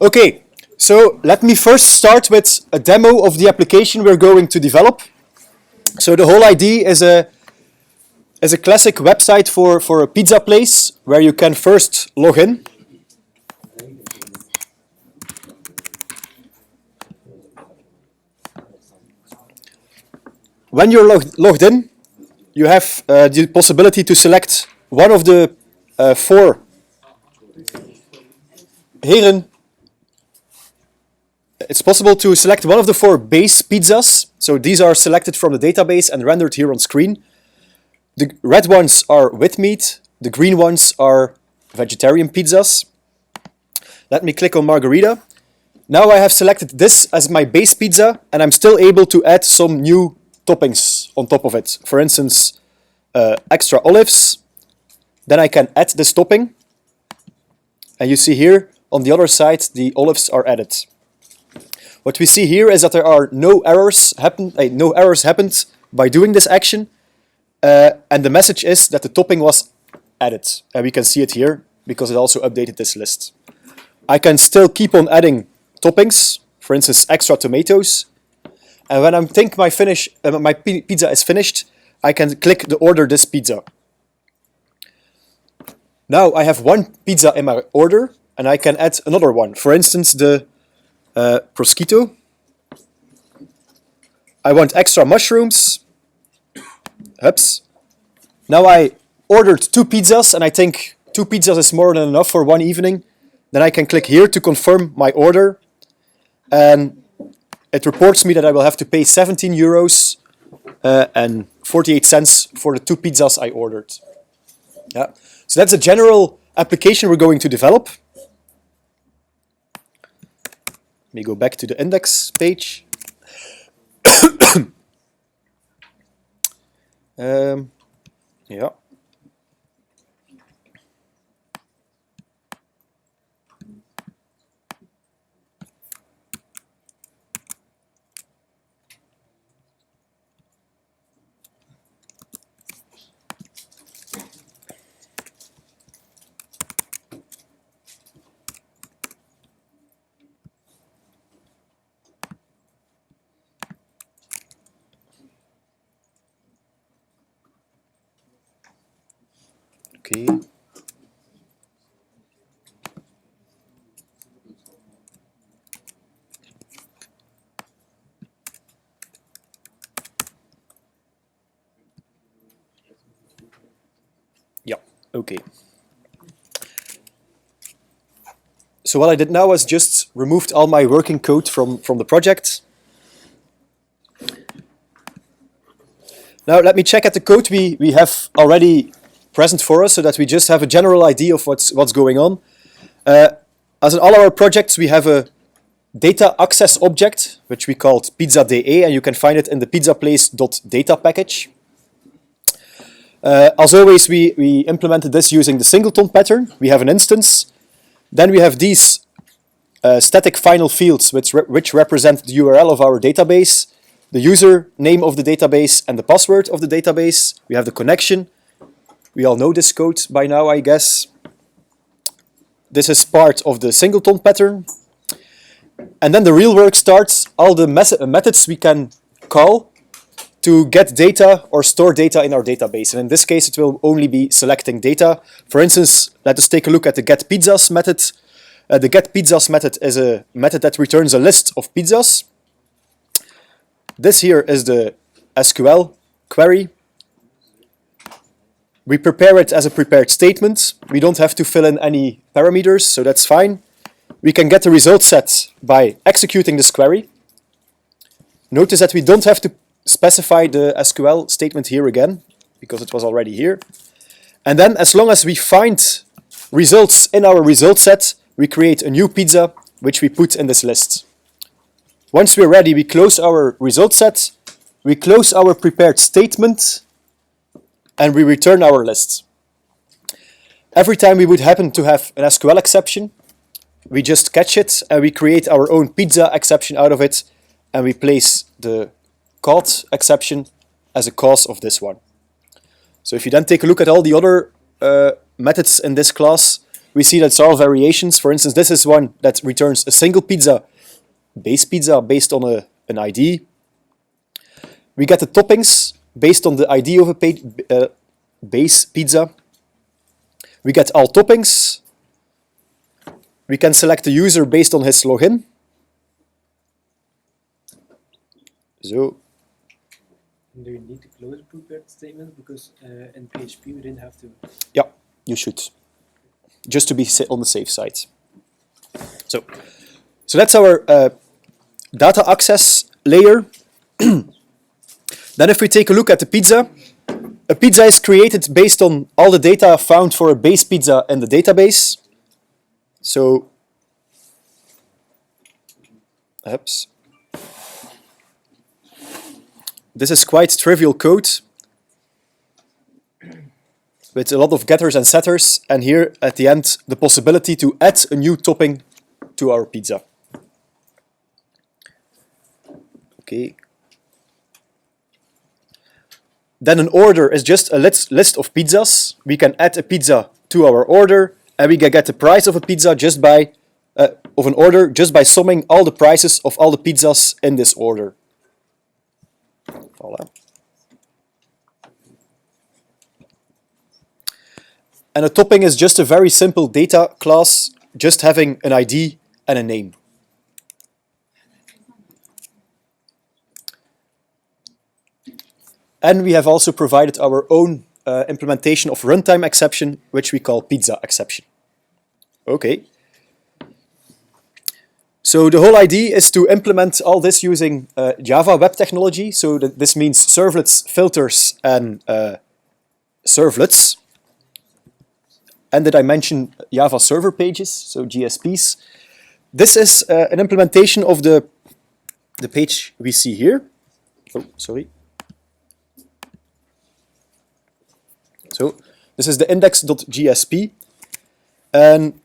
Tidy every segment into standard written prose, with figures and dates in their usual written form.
Okay, so let me first start with a demo of the application we're going to develop. So the whole idea is a classic website for a pizza place where you can first log in. When you're logged in, you have the possibility to select one of the four. Heren, it's possible to select one of the four base pizzas. So these are selected from the database and rendered here on screen. The red ones are with meat. The green ones are vegetarian pizzas. Let me click on margarita. Now I have selected this as my base pizza, and I'm still able to add some new toppings on top of it. For instance, extra olives. Then I can add this topping. And you see here, on the other side, the olives are added. What we see here is that there are no errors happened by doing this action. And the message is that the topping was added. And we can see it here, because it also updated this list. I can still keep on adding toppings, for instance, extra tomatoes. And when I think my pizza is finished, I can click the order this pizza. Now I have one pizza in my order, and I can add another one. For instance, the prosciutto. I want extra mushrooms. Oops. Now I ordered two pizzas, and I think two pizzas is more than enough for one evening. Then I can click here to confirm my order. And it reports me that I will have to pay 17 euros and 48 cents for the two pizzas I ordered. Yeah. So that's a general application we're going to develop. Let me go back to the index page. Yeah. Okay. Yeah, okay. So what I did now was just removed all my working code from the project. Now let me check at the code we have already present for us, so that we just have a general idea of what's going on. As in all our projects, we have a data access object, which we called pizza.de, and you can find it in the PizzaPlace.data package. As always, we implemented this using the singleton pattern. We have an instance. Then we have these static final fields, which represent the URL of our database, the user name of the database, and the password of the database. We have the connection. We all know this code by now, I guess. This is part of the singleton pattern. And then the real work starts, all the methods we can call to get data or store data in our database. And in this case, it will only be selecting data. For instance, let us take a look at the getPizzas method. The getPizzas method is a method that returns a list of pizzas. This here is the SQL query. We prepare it as a prepared statement. We don't have to fill in any parameters, so that's fine. We can get the result set by executing this query. Notice that we don't have to specify the SQL statement here again, because it was already here. And then, as long as we find results in our result set, we create a new pizza, which we put in this list. Once we're ready, we close our result set, we close our prepared statement, and we return our list. Every time we would happen to have an SQL exception, we just catch it and we create our own pizza exception out of it, and we place the caught exception as a cause of this one. So if you then take a look at all the other methods in this class, we see that it's all variations. For instance, this is one that returns a single pizza, base pizza, based on an ID. We get the toppings based on the ID of a base pizza. We get all toppings. We can select the user based on his login. So. Do you need to close the prepared statement? Because in PHP we didn't have to. Yeah, you should. Just to be on the safe side. So that's our data access layer. Then if we take a look at the pizza, a pizza is created based on all the data found for a base pizza in the database. So, oops. This is quite trivial code with a lot of getters and setters, and here at the end the possibility to add a new topping to our pizza. Okay. Then an order is just a list of pizzas. We can add a pizza to our order, and we can get the price of a pizza just by of an order just by summing all the prices of all the pizzas in this order. Voilà. And a topping is just a very simple data class, just having an ID and a name. And we have also provided our own implementation of runtime exception, which we call pizza exception. Okay. So the whole idea is to implement all this using Java web technology. So this means servlets, filters, and servlets. And did I mention Java server pages, so JSPs? This is an implementation of the page we see here. Oh, sorry. So this is the index.jsp. And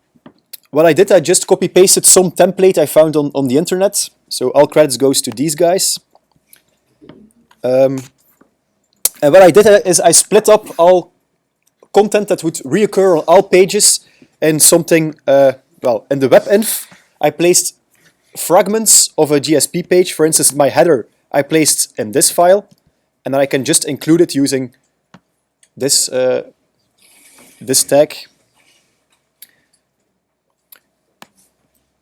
what I did, I just copy-pasted some template I found on the internet. So all credits goes to these guys. And what I did is I split up all content that would reoccur on all pages in something, well, in the webinf, I placed fragments of a GSP page. For instance, my header I placed in this file, and then I can just include it using this, this tag.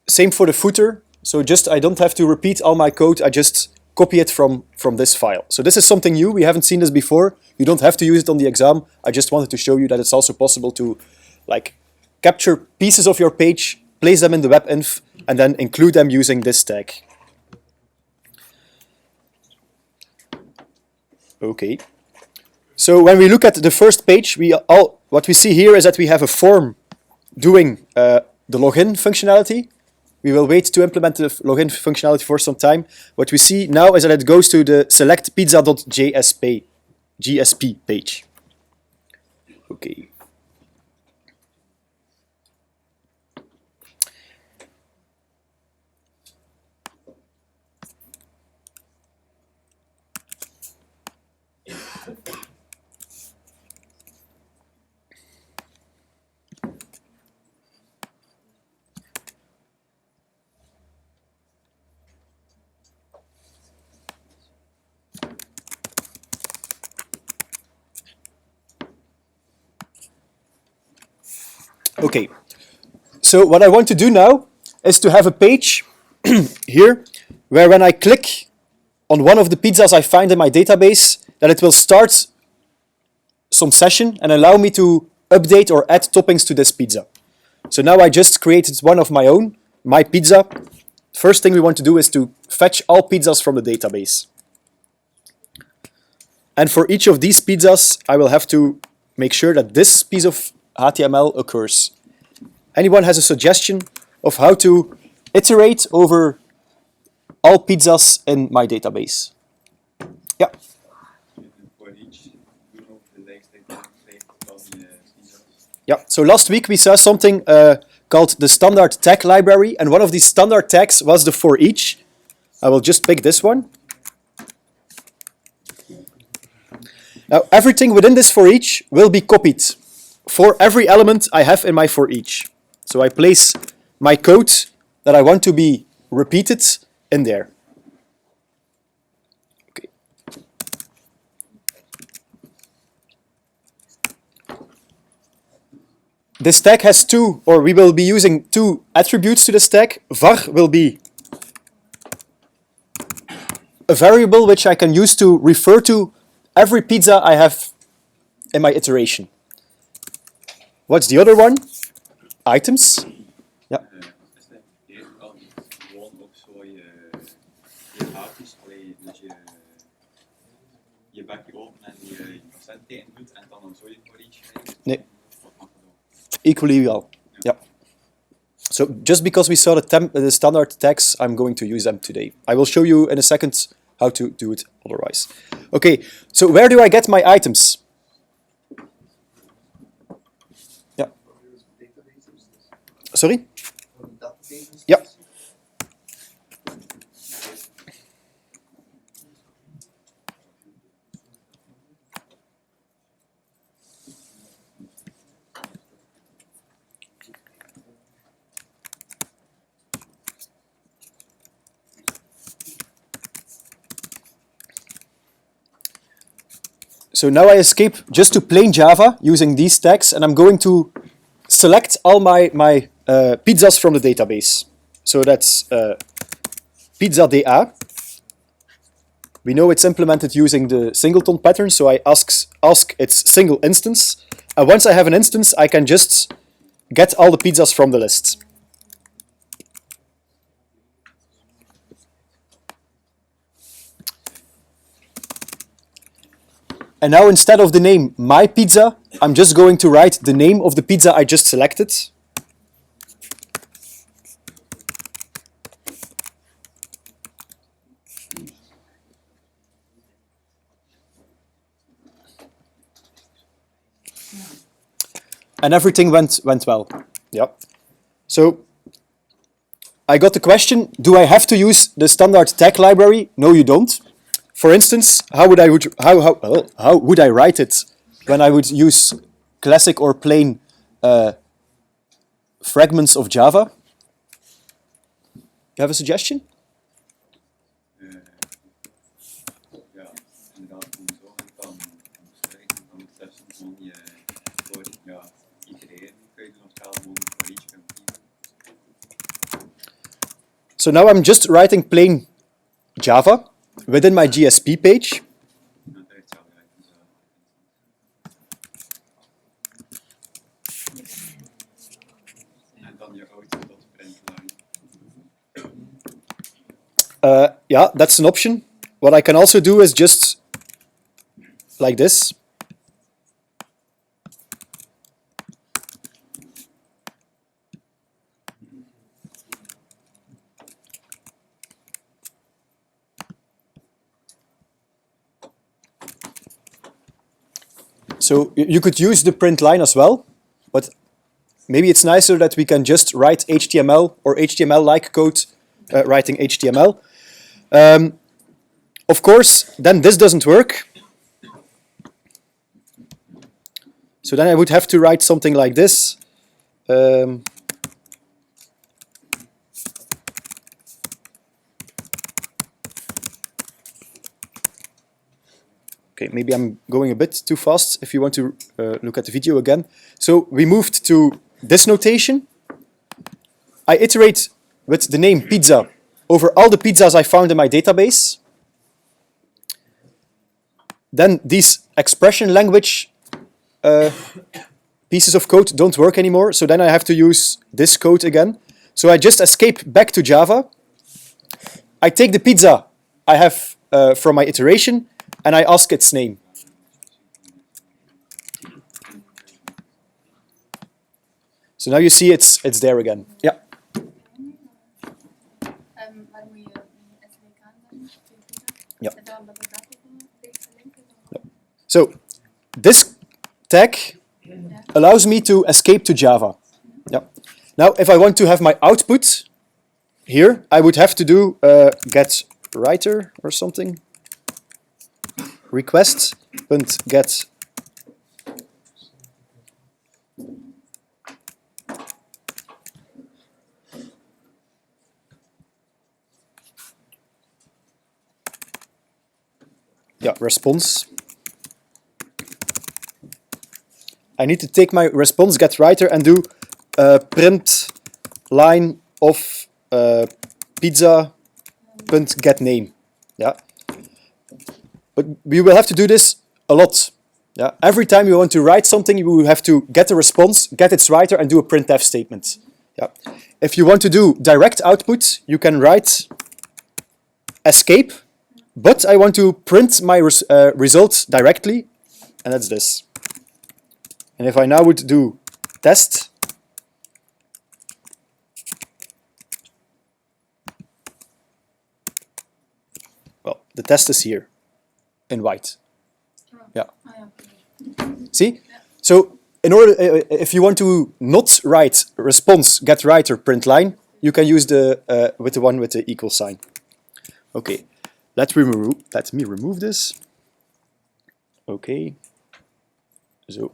Same for the footer. So just I don't have to repeat all my code. I just copy it from this file. So this is something new. We haven't seen this before. You don't have to use it on the exam. I just wanted to show you that it's also possible to like capture pieces of your page, place them in the webinf, and then include them using this tag. Okay. So when we look at the first page, what we see here is that we have a form doing the login functionality. We will wait to implement the login functionality for some time. What we see now is that it goes to the select pizza.jsp page. Okay. Okay, so what I want to do now is to have a page here where when I click on one of the pizzas I find in my database, that it will start some session and allow me to update or add toppings to this pizza. So now I just created one of my own, my pizza. First thing we want to do is to fetch all pizzas from the database. And for each of these pizzas, I will have to make sure that this piece of HTML occurs. Anyone has a suggestion of how to iterate over all pizzas in my database? Yeah. Yeah. So last week we saw something called the standard tag library, and one of these standard tags was the for each. I will just pick this one. Now everything within this for each will be copied for every element I have in my for each. So I place my code that I want to be repeated in there. Okay. This tag has two, or we will be using two attributes to this tag. Var will be a variable which I can use to refer to every pizza I have in my iteration. What's the other one? Items. Ja. Is dat hier al gewoon ook zo je haakdisplay, dus je bakje open en je procentteken doet en dan zo je voor iets schrijft? Nee. Equally well. Yeah. So just because we saw the standard tags, I'm going to use them today. I will show you in a second how to do it otherwise. Okay, so where do I get my items? Yeah. Sorry? Yeah. So now I escape just to plain Java using these tags, and I'm going to select all my pizzas from the database. So that's pizza DA. We know it's implemented using the singleton pattern, so I ask its single instance. And once I have an instance, I can just get all the pizzas from the list. And now instead of the name my pizza, I'm just going to write the name of the pizza I just selected. And everything went well. Yeah. So I got the question, do I have to use the standard tag library? No, you don't. For instance, how would I write it when I would use classic or plain fragments of Java? You have a suggestion? Ja, inderdaad gewoon zo. En dan het zelfs gewoon je voor itereren kun je doen of het gewoon voor each kan kiezen. So now I'm just writing plain Java within my GSP page. Yeah, that's an option. What I can also do is just like this. So you could use the print line as well, but maybe it's nicer that we can just write HTML or HTML-like code writing HTML. Of course, then this doesn't work. So then I would have to write something like this. Okay, maybe I'm going a bit too fast if you want to look at the video again. So we moved to this notation. I iterate with the name pizza over all the pizzas I found in my database. Then these expression language pieces of code don't work anymore, so then I have to use this code again. So I just escape back to Java. I take the pizza I have from my iteration, and I ask its name. So now you see it's there again. Yeah. Yeah. So this tag allows me to escape to Java. Yeah. Now if I want to have my output here, I would have to do get writer or something. Request.get yeah, response. I need to take my response get writer and do print line of pizza.get name. Yeah. But we will have to do this a lot. Yeah. Every time you want to write something, you will have to get a response, get its writer, and do a printf statement. Yeah. If you want to do direct output, you can write escape, but I want to print my result directly, and that's this. And if I now would do test, well, the test is here in white. Yeah. See? So in order, if you want to not write response get writer print line, you can use the with the one with the equal sign. Okay. Let me remove this. Okay. So.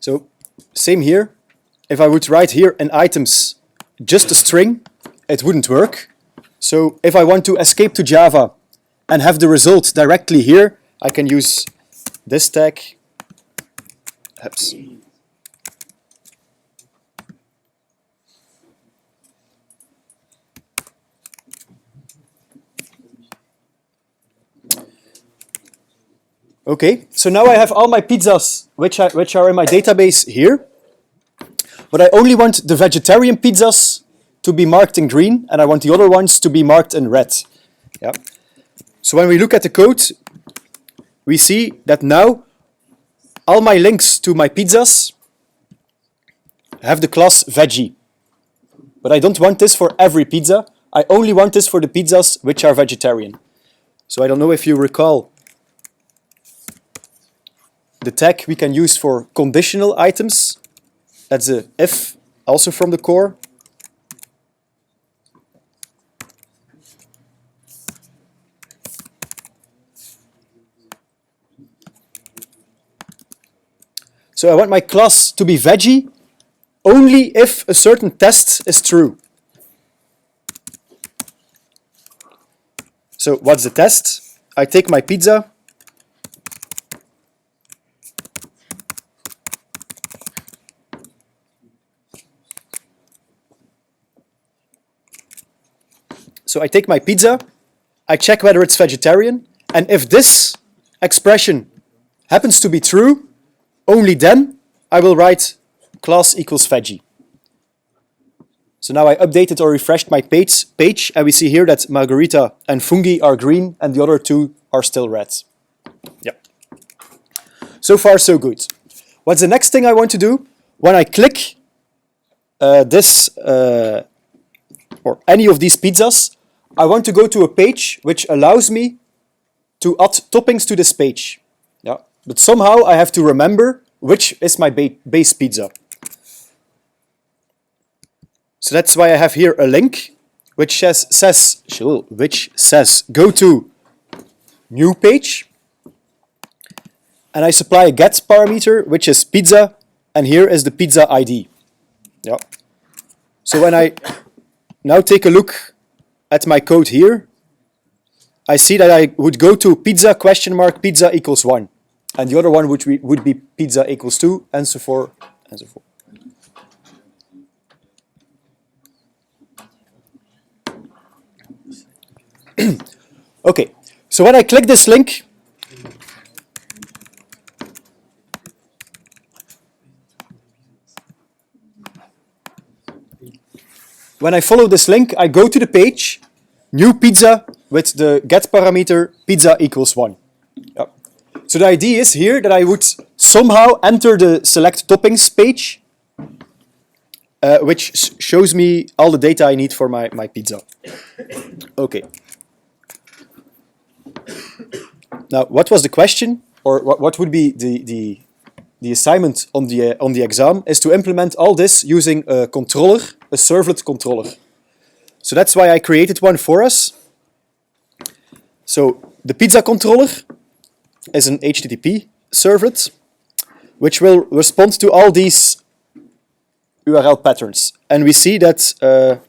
So same here. If I would write here in items just a string, it wouldn't work. So if I want to escape to Java and have the result directly here, I can use this tag. Oops. Okay, so now I have all my pizzas which are in my database here, but I only want the vegetarian pizzas to be marked in green, and I want the other ones to be marked in red. Yeah. So when we look at the code, we see that now all my links to my pizzas have the class veggie. But I don't want this for every pizza. I only want this for the pizzas which are vegetarian. So I don't know if you recall the tag we can use for conditional items. That's a if, also from the core. So I want my class to be veggie only if a certain test is true. So what's the test? I take my pizza. So I take my pizza, I check whether it's vegetarian, and if this expression happens to be true, only then I will write class equals veggie. So now I updated or refreshed my page, and we see here that margarita and fungi are green, and the other two are still red. Yeah. So far, so good. What's the next thing I want to do? When I click this or any of these pizzas, I want to go to a page which allows me to add toppings to this page. Yeah. But somehow I have to remember which is my base pizza. So that's why I have here a link which says go to new page, and I supply a get parameter which is pizza, and here is the pizza ID. Yeah. So when I now take a look at my code here, I see that I would go to pizza question mark pizza equals 1. And the other one would be pizza equals 2, and so forth, and so forth. Okay, so when I click this link, when I follow this link, I go to the page, new pizza with the get parameter pizza equals 1. Yep. So the idea is here that I would somehow enter the select toppings page, which shows me all the data I need for my pizza. Okay. Now, what was the question, or what would be the assignment on the exam, is to implement all this using a controller, a servlet controller. So that's why I created one for us. So the pizza controller is an HTTP servlet, which will respond to all these URL patterns. And we see that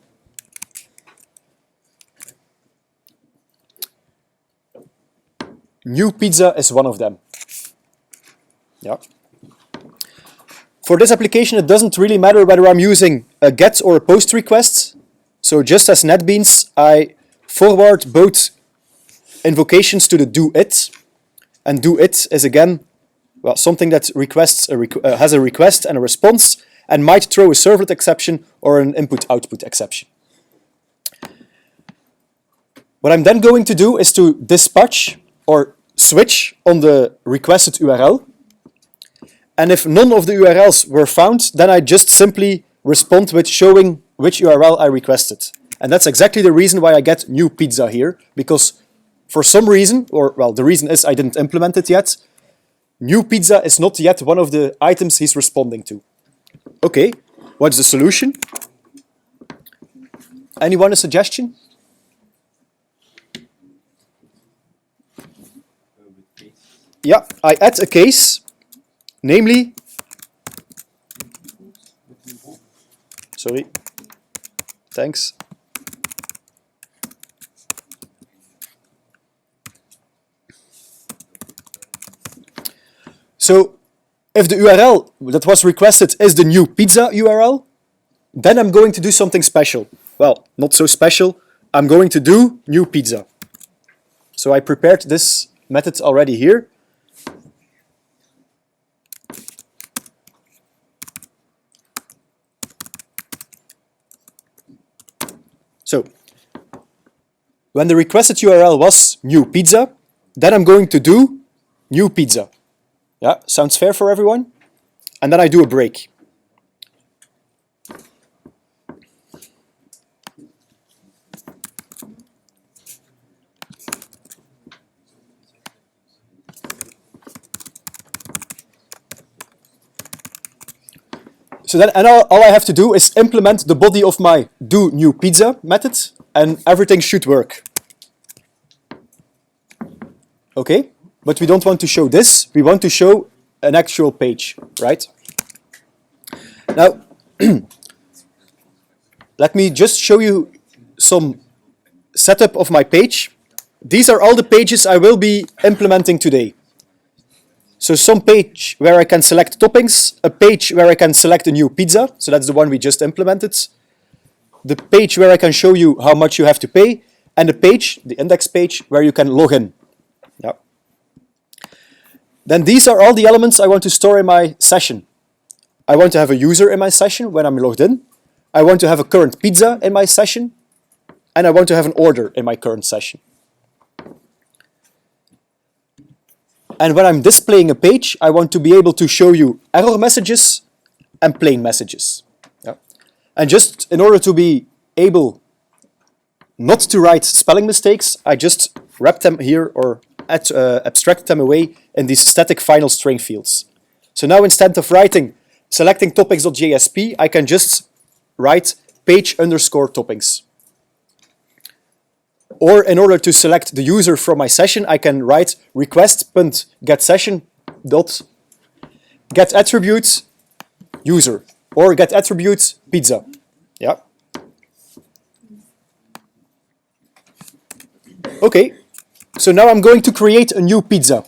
new pizza is one of them. Yeah. For this application, it doesn't really matter whether I'm using a GET or a POST request. So just as NetBeans, I forward both invocations to the doIt. And doIt is again, well, something that has a request and a response, and might throw a servlet exception or an input-output exception. What I'm then going to do is to dispatch or switch on the requested URL. And if none of the URLs were found, then I just simply respond with showing which URL I requested. And that's exactly the reason why I get new pizza here, because for some reason, or well, the reason is I didn't implement it yet, new pizza is not yet one of the items he's responding to. Okay, what's the solution? Anyone a suggestion? Yeah, I add a case, namely, sorry, thanks. So if the URL that was requested is the new pizza URL, then I'm going to do something special. Well, not so special. I'm going to do new pizza. So I prepared this method already here. So when the requested URL was new pizza, then I'm going to do new pizza. Yeah, sounds fair for everyone? And then I do a break. So then all I have to do is implement the body of my do new pizza method, and everything should work. Okay? But we don't want to show this, we want to show an actual page, right? Now, let me just show you some setup of my page. These are all the pages I will be implementing today. So some page where I can select toppings, a page where I can select a new pizza, so that's the one we just implemented, the page where I can show you how much you have to pay, and the page, the index page, where you can log in. Yeah. Then these are all the elements I want to store in my session. I want to have a user in my session when I'm logged in. I want to have a current pizza in my session. And I want to have an order in my current session. And when I'm displaying a page, I want to be able to show you error messages and plain messages. Yeah. And just in order to be able not to write spelling mistakes, I just wrap them here or abstract them away in these static final string fields. So now instead of writing selecting topics.jsp, I can just write page underscore toppings. Or in order to select the user from my session, I can write request.getSession.getAttribute user or getAttribute pizza. Yeah. Okay, so now I'm going to create a new pizza.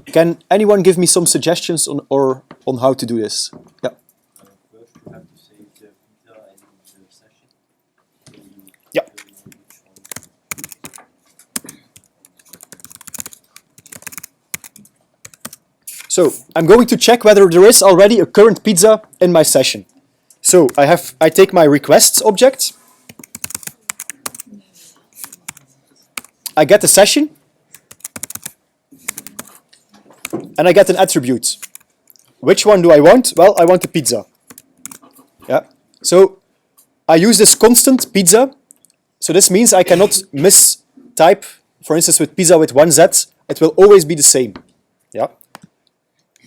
Can anyone give me some suggestions on how to do this? Yeah. First, you have to save the pizza in the session. So you Yeah. don't know which one. So I'm going to check whether there is already a current pizza in my session. So I take my requests object. I get the session. And I get an attribute. Which one do I want? Well, I want the pizza. Yeah. So I use this constant pizza. So this means I cannot mistype, for instance, with pizza with one Z, it will always be the same. Yeah.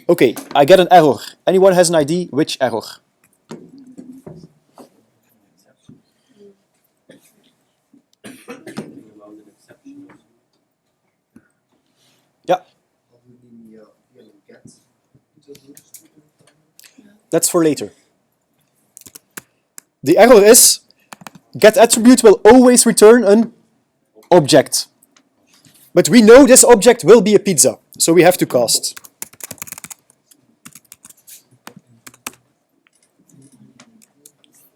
Okay, I get an error. Anyone has an idea which error? Thinking about an exception or something. Yeah. That's for later. The error is get attribute will always return an object. But we know this object will be a pizza, so we have to cast.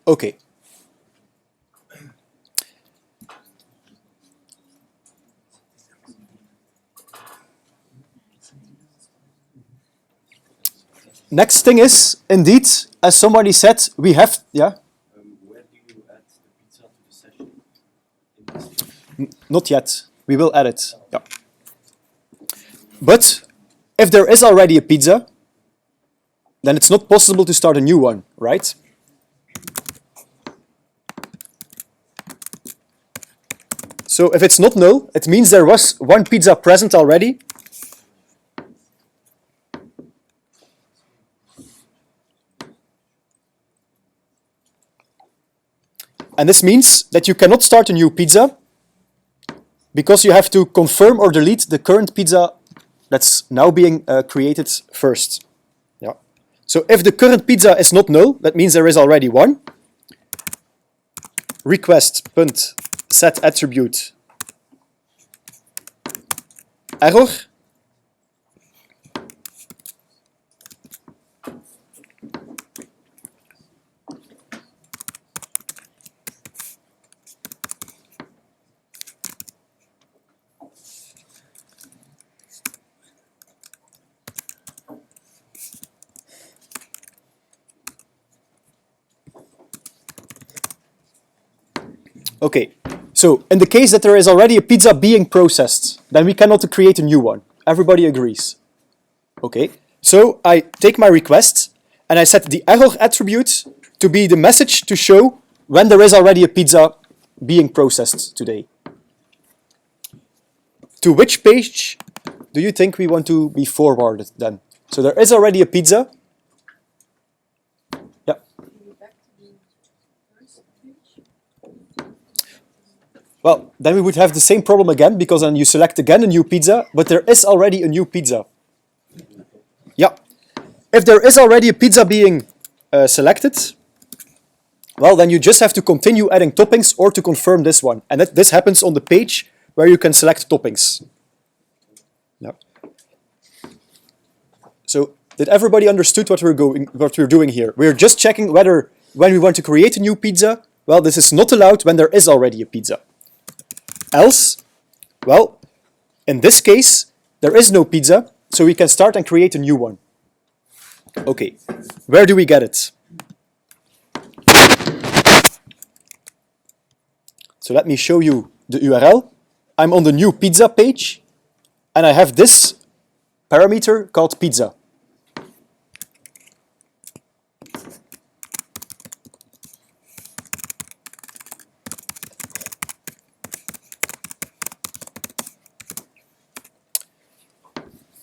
Okay. Next thing is, indeed, as somebody said, we have, yeah? Where do you add the pizza to the session? In this Not yet. We will add it. Yeah. But if there is already a pizza, then it's not possible to start a new one, right? So if it's not null, it means there was one pizza present already. And this means that you cannot start a new pizza because you have to confirm or delete the current pizza that's now being created first. Yeah. So if the current pizza is not null, that means there is already one. Request.set attribute error. Okay, so in the case that there is already a pizza being processed, then we cannot create a new one. Everybody agrees. Okay, so I take my request and I set the error attribute to be the message to show when there is already a pizza being processed today. To which page do you think we want to be forwarded then? So there is already a pizza. Yeah. Well, then we would have the same problem again, because then you select again a new pizza, but there is already a new pizza. Yeah. If there is already a pizza being selected, well, then you just have to continue adding toppings or to confirm this one. And this happens on the page where you can select toppings. Yeah. So, did everybody understood what we're doing here? We're just checking whether when we want to create a new pizza, well, this is not allowed when there is already a pizza. Else, well, in this case, there is no pizza, so we can start and create a new one. Okay, where do we get it? So let me show you the URL. I'm on the new pizza page, and I have this parameter called pizza.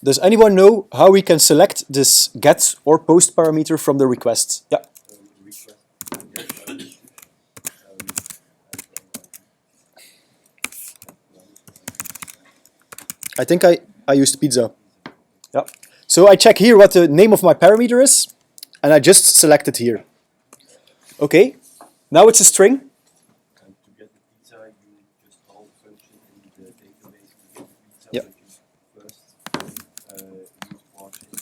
Does anyone know how we can select this get or post parameter from the request? Yeah. I think I used pizza. Yeah. So I check here what the name of my parameter is, and I just select it here. Okay. Now it's a string. And to get the pizza, you just call a function in the database to get the pizza, Yep. but you first use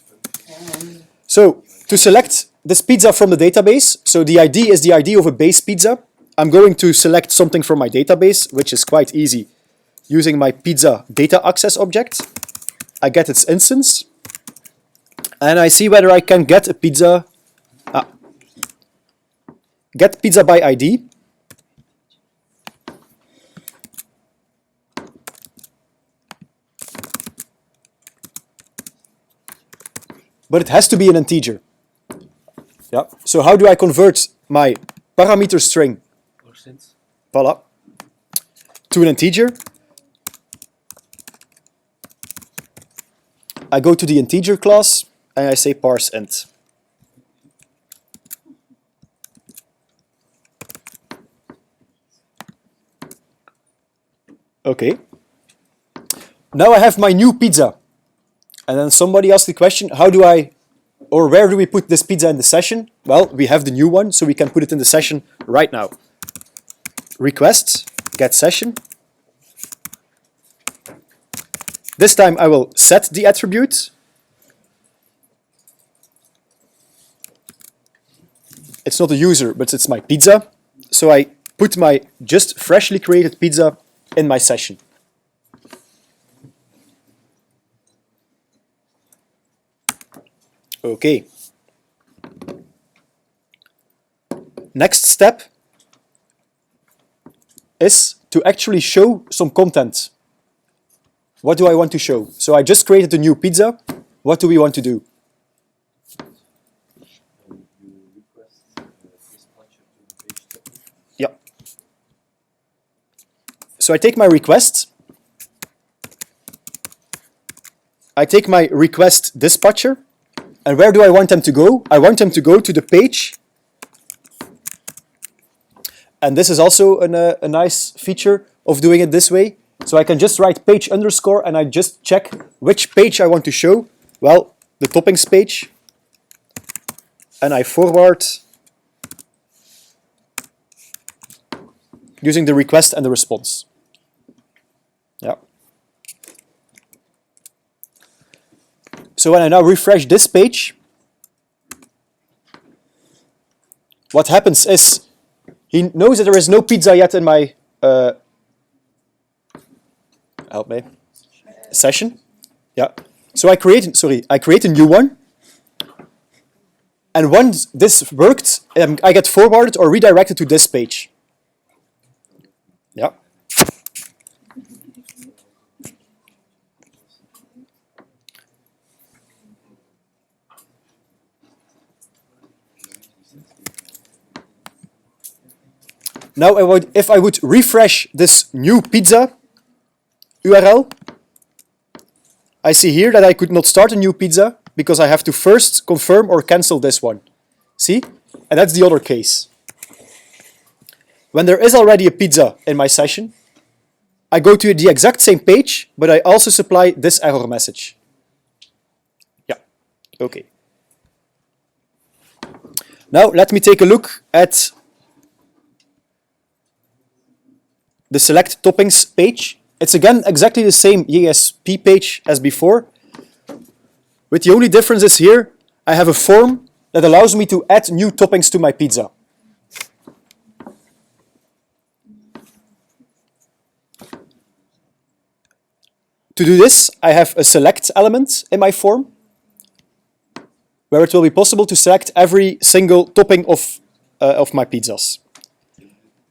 function. So to select this pizza from the database, so the ID is the ID of a base pizza. I'm going to select something from my database, which is quite easy. Using my pizza data access object, I get its instance, and I see whether I can get a pizza. Get pizza by ID. But it has to be an integer. Yeah. So how do I convert my parameter string, Or since. voila, to an integer? I go to the integer class and I say parse int. Okay. Now I have my new pizza. And then somebody asked the question, how do I, or where do we put this pizza in the session? Well, we have the new one, so we can put it in the session right now. Request, get session. This time I will set the attribute. It's not a user, but it's my pizza. So I put my just freshly created pizza in my session. Okay. Next step is to actually show some content. What do I want to show? So I just created a new pizza. What do we want to do? You request dispatcher to the page topic. Yeah. So I take my request. I take my request dispatcher. And where do I want them to go? I want them to go to the page. And this is also a nice feature of doing it this way. So I can just write page underscore and I just check which page I want to show. Well, the toppings page. And I forward using the request and the response. Yeah. So when I now refresh this page, what happens is he knows that there is no pizza yet in my help me session. Yeah. So I create a new one. And once this worked, I get forwarded or redirected to this page. Yeah. Now, if I would refresh this new pizza URL, I see here that I could not start a new pizza because I have to first confirm or cancel this one. See? And that's the other case. When there is already a pizza in my session, I go to the exact same page, but I also supply this error message. Yeah, okay. Now let me take a look at the select toppings page. It's again exactly the same ESP page as before, with the only difference is here I have a form that allows me to add new toppings to my pizza. To do this, I have a select element in my form, where it will be possible to select every single topping of my pizzas.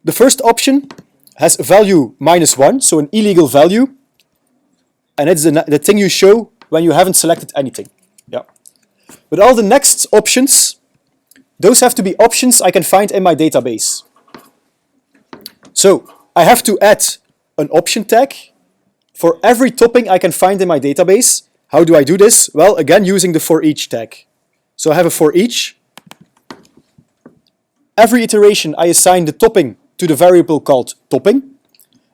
The first option has a value -1, so an illegal value, and it's the thing you show when you haven't selected anything. Yeah. But all the next options, those have to be options I can find in my database. So I have to add an option tag for every topping I can find in my database. How do I do this? Well, again, using the for each tag. So I have a for each. Every iteration I assign the topping to the variable called topping.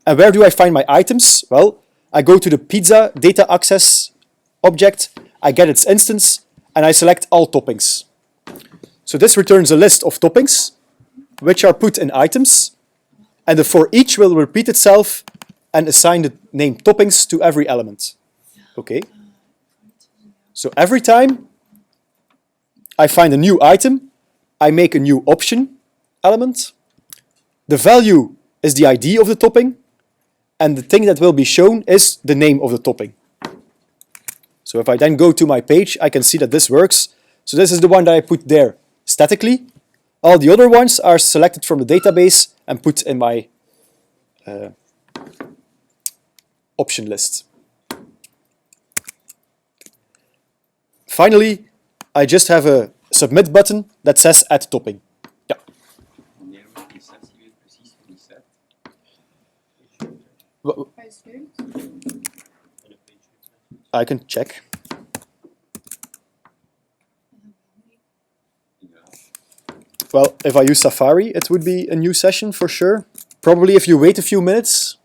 And where do I find my items? Well, I go to the pizza data access object, I get its instance, and I select all toppings. So this returns a list of toppings. which are put in items, and the for each will repeat itself and assign the name toppings to every element. Okay. So every time I find a new item, I make a new option element. The value is the ID of the topping, and the thing that will be shown is the name of the topping. So if I then go to my page, I can see that this works. So this is the one that I put there statically. All the other ones are selected from the database and put in my option list. Finally, I just have a submit button that says add topping. Yeah. Wanneer wordt die sessie weer precies reset? I can check. Ja. Well, if I use Safari, it would be a new session for sure. Probably if you wait a few minutes,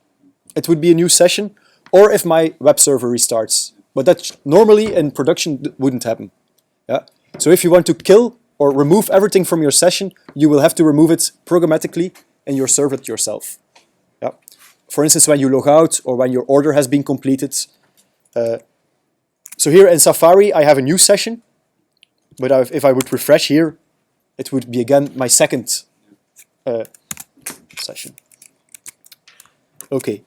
it would be a new session. Or if my web server restarts. But that normally in production wouldn't happen. Yeah. So if you want to kill or remove everything from your session, you will have to remove it programmatically in your servlet yourself. Yeah. For instance, when you log out or when your order has been completed. So here in Safari, I have a new session. But if I would refresh here, it would be again my second session. Okay.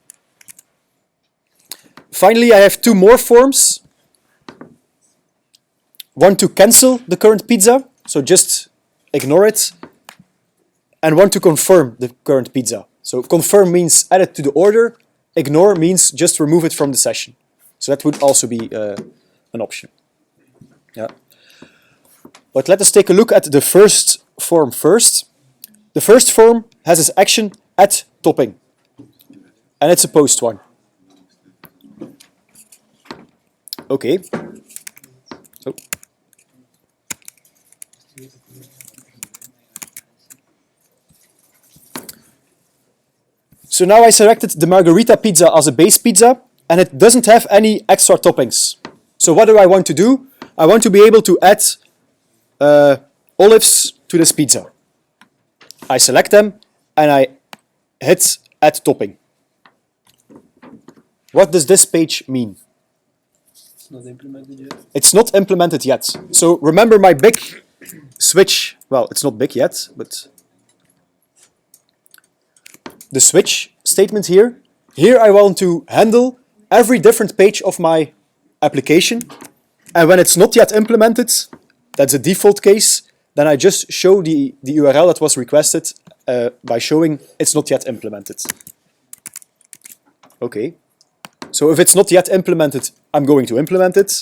Finally, I have two more forms. One to cancel the current pizza, so just ignore it. And one to confirm the current pizza. So confirm means add it to the order. Ignore means just remove it from the session. So that would also be an option. Yeah. But let us take a look at the first form first. The first form has this action add topping. And it's a post one. Okay. So. So now I selected the margarita pizza as a base pizza, and it doesn't have any extra toppings. So what do I want to do? I want to be able to add olives to this pizza. I select them, and I hit add topping. What does this page mean? It's not implemented yet. It's not implemented yet. So remember my big switch. Well, it's not big yet, but the switch statement here. Here I want to handle every different page of my application. And when it's not yet implemented, that's a default case, then I just show the URL that was requested by showing it's not yet implemented. Okay. So if it's not yet implemented, I'm going to implement it.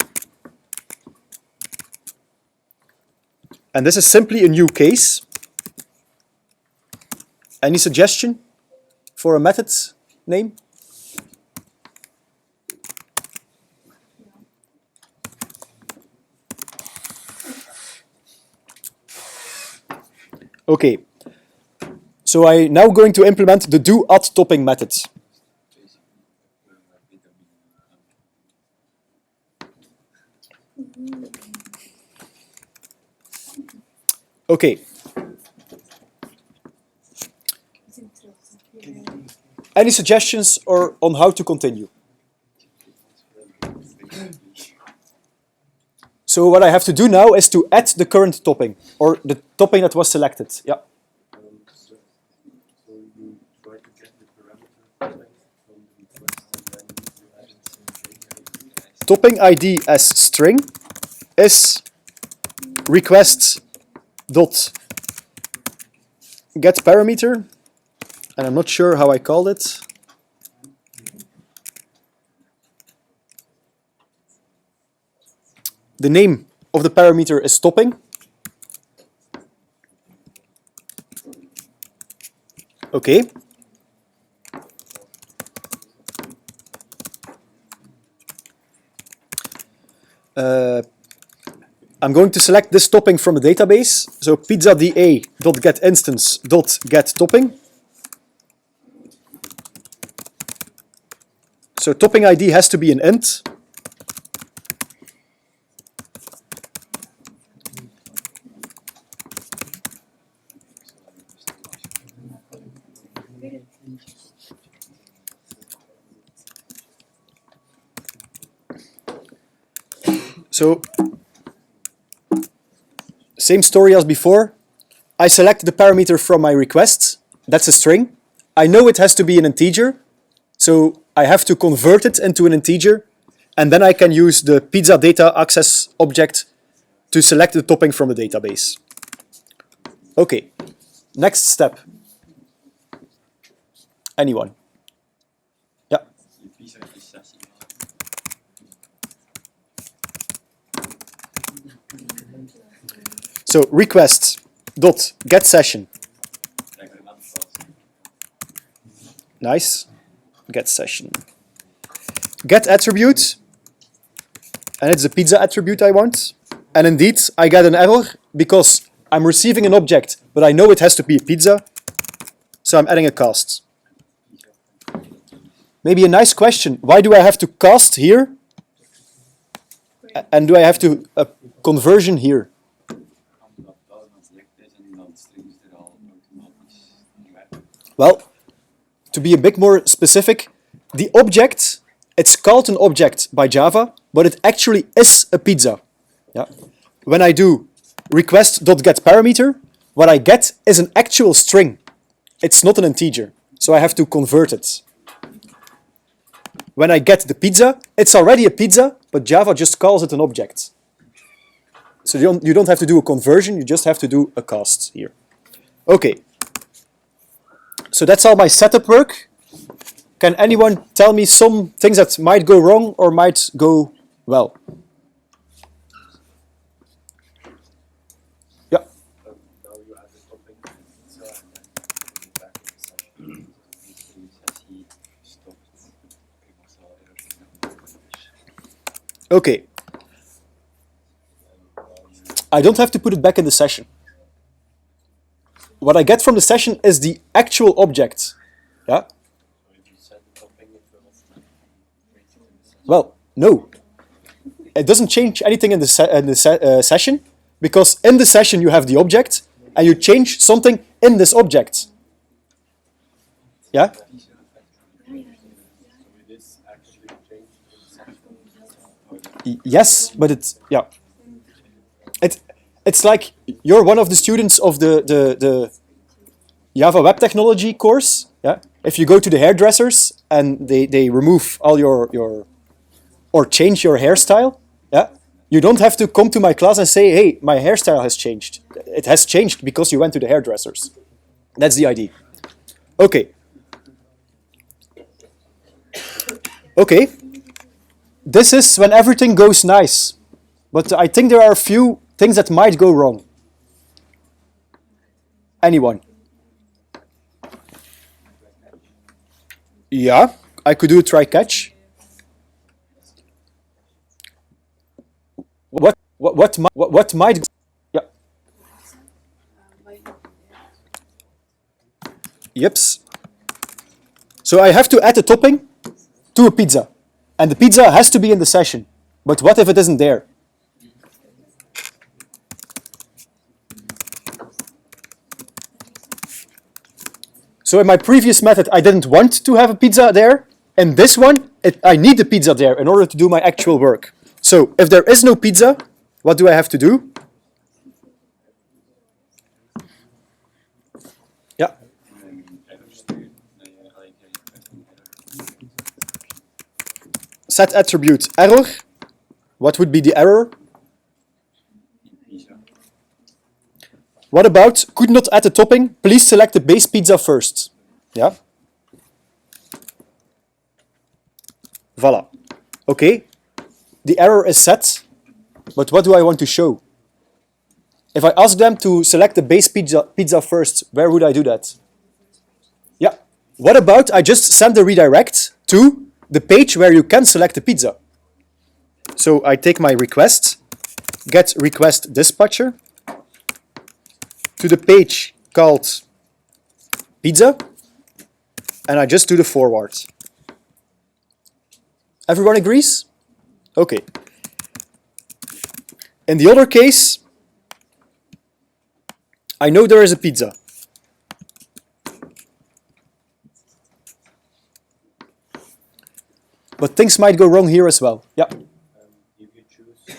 And this is simply a new case. Any suggestion for a method name? Okay. So I'm now going to implement the do add topping method. Okay. Any suggestions or on how to continue? So what I have to do now is to add the current topping or the topping that was selected. Yeah. So you try to get the parameter from the request and then you add it. Topping ID as string is request dot get parameter, and I'm not sure how I called it. The name of the parameter is topping. Okay. I'm going to select this topping from the database. So pizzada.getInstance.getTopping. So topping ID has to be an int. So, same story as before. I select the parameter from my request. That's a string. I know it has to be an integer, so I have to convert it into an integer, and then I can use the pizza data access object to select the topping from the database. Okay, next step. Anyone? Yeah. Je pizza is sessie. So request dot get session. Reglement vast. Nice. Get session. Get attribute. And it's the pizza attribute I want. And indeed, I get an error because I'm receiving an object, but I know it has to be a pizza. So I'm adding a cast. Maybe a nice question. Why do I have to cast here? And do I have to a conversion here? Omdat dat dan select is en dan strings er al automatisch weg. Well, to be a bit more specific, the object, it's called an object by Java, but it actually is a pizza. Yeah. When I do request.getParameter, what I get is an actual string. It's not an integer, so I have to convert it. When I get the pizza, it's already a pizza, but Java just calls it an object. So you don't have to do a conversion, you just have to do a cast here. Okay. So that's all my setup work. Can anyone tell me some things that might go wrong or might go well? Yeah. Now you add the topping pizza and then put it back in the session. Die sessie stopt. Ik was al ergens. Okay. I don't have to put it back in the session. What I get from the session is the actual object. Yeah? So if you set the topping, it will create it in the session. Well, no. It doesn't change anything in the session, because in the session you have the object, and you change something in this object. Yeah? So it is actually changed in the session. Yes, but it's like you're one of the students of the Java Web Technology course. Yeah. If you go to the hairdressers and they remove all your or change your hairstyle, yeah, you don't have to come to my class and say, hey, my hairstyle has changed. It has changed because you went to the hairdressers. That's the idea. Okay. Okay. This is when everything goes nice. But I think there are a few things that might go wrong. Anyone? Yeah, I could do a try catch. What might? Yeah. Yips. So I have to add a topping to a pizza, and the pizza has to be in the session. But what if it isn't there? So in my previous method, I didn't want to have a pizza there. In this one, I need the pizza there in order to do my actual work. So if there is no pizza, what do I have to do? Yeah. Set attribute error. What would be the error? What about could not add a topping? Please select the base pizza first. Yeah. Voila. Okay. The error is set, but what do I want to show? If I ask them to select the base pizza first, where would I do that? Yeah. What about I just send the redirect to the page where you can select the pizza? So I take my request, get request dispatcher, to the page called pizza, and I just do the forward. Everyone agrees? Okay. In the other case, I know there is a pizza. But things might go wrong here as well. Yeah. If you choose the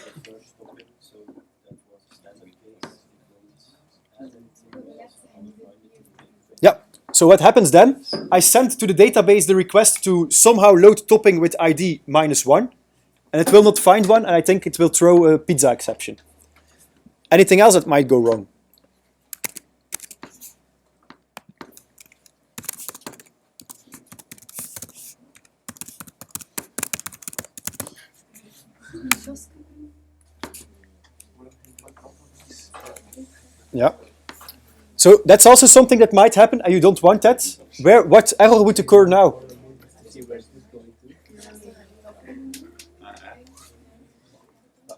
So what happens then? I send to the database the request to somehow load topping with ID -1, and it will not find one, and I think it will throw a pizza exception. Anything else that might go wrong? Yeah. So that's also something that might happen, and you don't want that. What error would occur now? See where is this going to?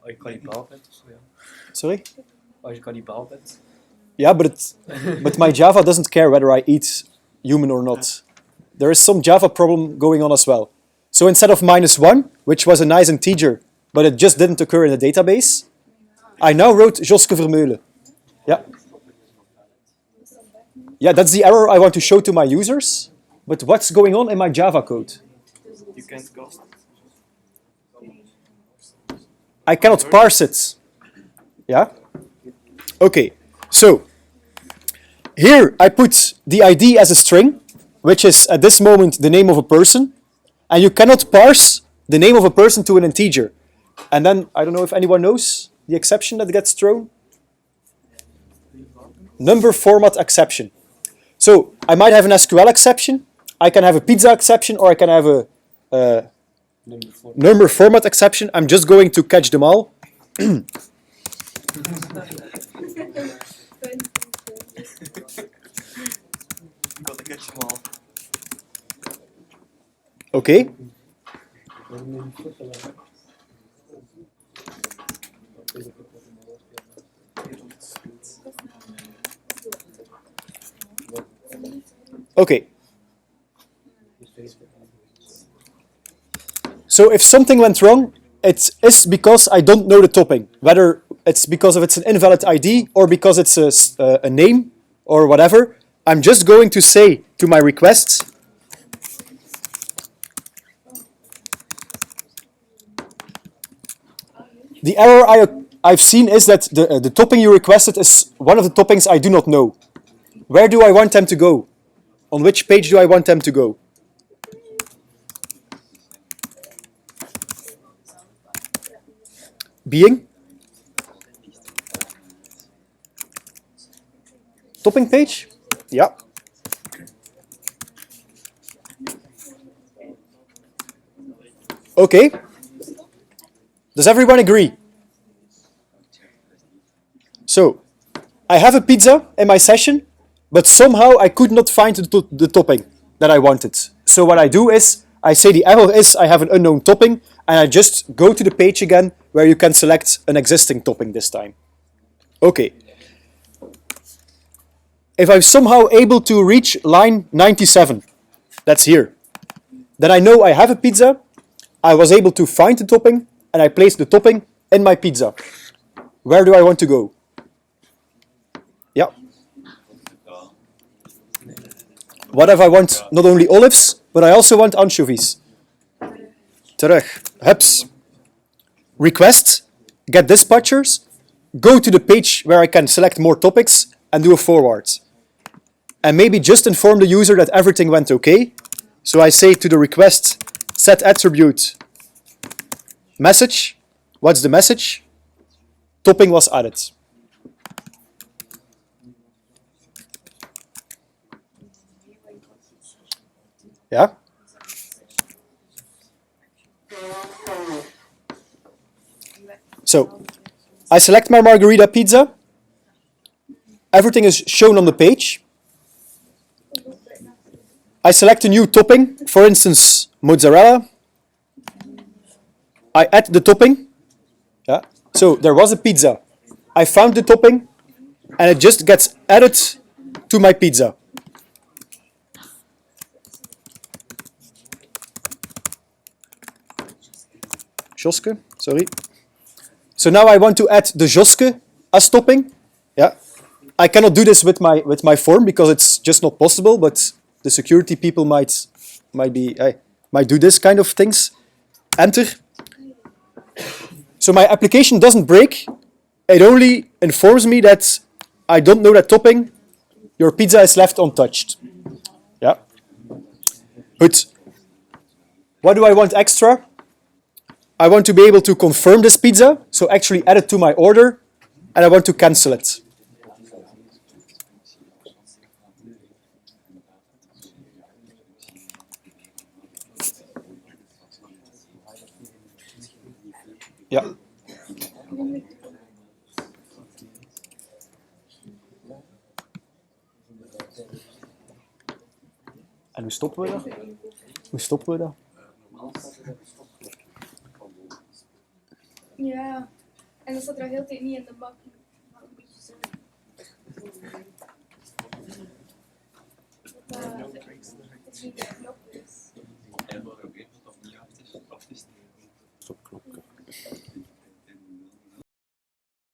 Als je kan die bal bent of zo, ja. Sorry? Als je kan die bal bent. Yeah, but my Java doesn't care whether I eat human or not. There is some Java problem going on as well. So instead of -1, which was a nice integer, but it just didn't occur in the database, I now wrote Joske Vermeulen. Yeah. Yeah, that's the error I want to show to my users. But what's going on in my Java code? You can't cast. I cannot parse it. Yeah? Okay, so here I put the ID as a string, which is at this moment the name of a person, and you cannot parse the name of a person to an integer. And then, I don't know if anyone knows the exception that gets thrown. Number format exception. So I might have an SQL exception, I can have a pizza exception, or I can have a number format exception. I'm just going to catch them all. Okay. Okay. So if something went wrong, it is because I don't know the topping. Whether it's because of it's an invalid ID or because it's a name or whatever, I'm just going to say to my requests, the error I've seen is that the topping you requested is one of the toppings I do not know. Where do I want them to go? On which page do I want them to go? Being? Topping page? Yeah. Okay. Does everyone agree? So, I have a pizza in my session, but somehow I could not find the topping that I wanted. So what I do is, I say the error is I have an unknown topping, and I just go to the page again where you can select an existing topping this time. Okay. If I'm somehow able to reach line 97, that's here, then I know I have a pizza, I was able to find the topping, and I place the topping in my pizza. Where do I want to go? Yeah. What if I want not only olives, but I also want anchovies? Terug. Hups. Request, get dispatchers, go to the page where I can select more topics, and do a forward. And maybe just inform the user that everything went okay. So I say to the request, set attribute message. What's the message? Topping was added. Yeah? So, I select my margarita pizza. Everything is shown on the page. I select a new topping, for instance, mozzarella. I add the topping. Yeah. So there was a pizza. I found the topping, and it just gets added to my pizza. Joske, sorry. So now I want to add the Joske as topping. Yeah. I cannot do this with my form because it's just not possible, but the security people might do this kind of things. Enter. So my application doesn't break. It only informs me that I don't know that topping. Your pizza is left untouched. Goed. What do I want extra? I want to be able to confirm this pizza, so actually add it to my order, and I want to cancel it. Ja. En hoe stoppen we dat? Hoe stoppen we dat? Ja, en dat staat er heel tijd niet in de bak. Maar een beetje zo. Dat is niet de knop.